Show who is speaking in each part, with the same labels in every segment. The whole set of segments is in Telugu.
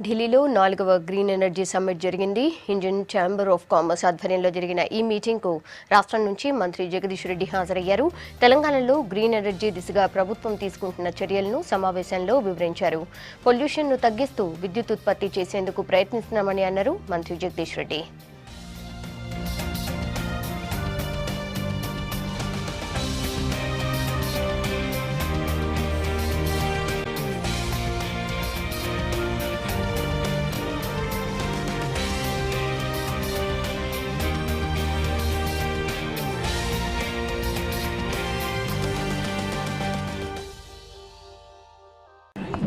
Speaker 1: ఢిల్లీలో 4వ గ్రీన్ ఎనర్జీ సమ్మిట్ జరిగింది. ఇండియన్ ఛాంబర్ ఆఫ్ కామర్స్ ఆధ్వర్యంలో జరిగిన ఈ మీటింగ్కు రాష్ట్రం నుంచి మంత్రి జగదీష్ రెడ్డి హాజరయ్యారు. తెలంగాణలో గ్రీన్ ఎనర్జీ దిశగా ప్రభుత్వం తీసుకుంటున్న చర్యలను సమావేశంలో వివరించారు. పొల్యూషన్ను తగ్గిస్తూ విద్యుత్ ఉత్పత్తి చేసేందుకు ప్రయత్నిస్తున్నామని అన్నారు మంత్రి Jagadish Reddy.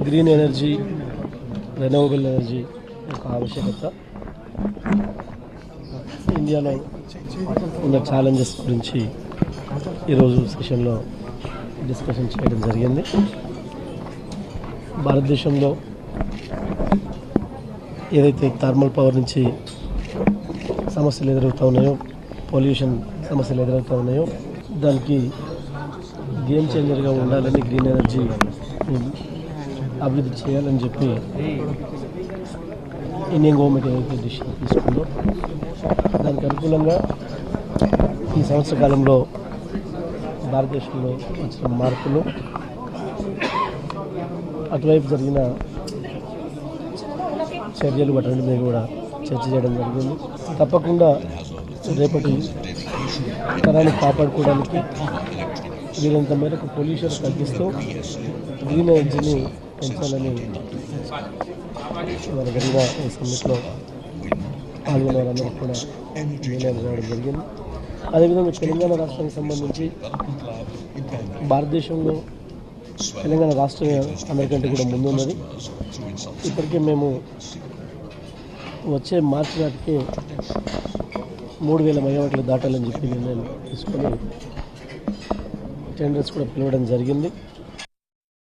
Speaker 2: Green energy, renewable energy యొక్క ఆవశ్యకత, ఇండియాలో ఉన్న ఛాలెంజెస్ గురించి ఈరోజు సెషన్లో డిస్కషన్ చేయడం జరిగింది. భారతదేశంలో ఏదైతే థర్మల్ పవర్ నుంచి సమస్యలు ఎదురవుతూ ఉన్నాయో, పొల్యూషన్ సమస్యలు ఎదురవుతూ ఉన్నాయో, దానికి గేమ్ చేంజర్గా ఉండాలని గ్రీన్ ఎనర్జీ అభివృద్ధి చేయాలని చెప్పి ఇండియన్ గవర్నమెంట్ ఏదైతే డిసిషన్ తీసుకుందో దానికి అనుకూలంగా ఈ సంవత్సర కాలంలో భారతదేశంలో వచ్చిన మార్పులు, అటువైపు జరిగిన చర్యలు, వాటి మీద కూడా చర్చ చేయడం జరిగింది. తప్పకుండా రేపటి తరాన్ని కాపాడుకోవడానికి వీరంత మేరకు పొల్యూషన్ తగ్గిస్తూ గ్రీన్ ఎనర్జీని పెంచాలని మన జరిగిన ఈ సమ్మిట్లో పాల్గొన్న వారందరూ కూడా నిర్ణయం రావడం జరిగింది. అదేవిధంగా తెలంగాణ రాష్ట్రానికి సంబంధించి భారతదేశంలో తెలంగాణ రాష్ట్రం అందరికంటే కూడా ముందున్నది. ఇప్పటికే మేము వచ్చే మార్చి నాటికి 3000 మెగావాట్లు దాటాలని చెప్పి నిర్ణయం తీసుకొని టెండర్స్ కూడా పిలవడం జరిగింది.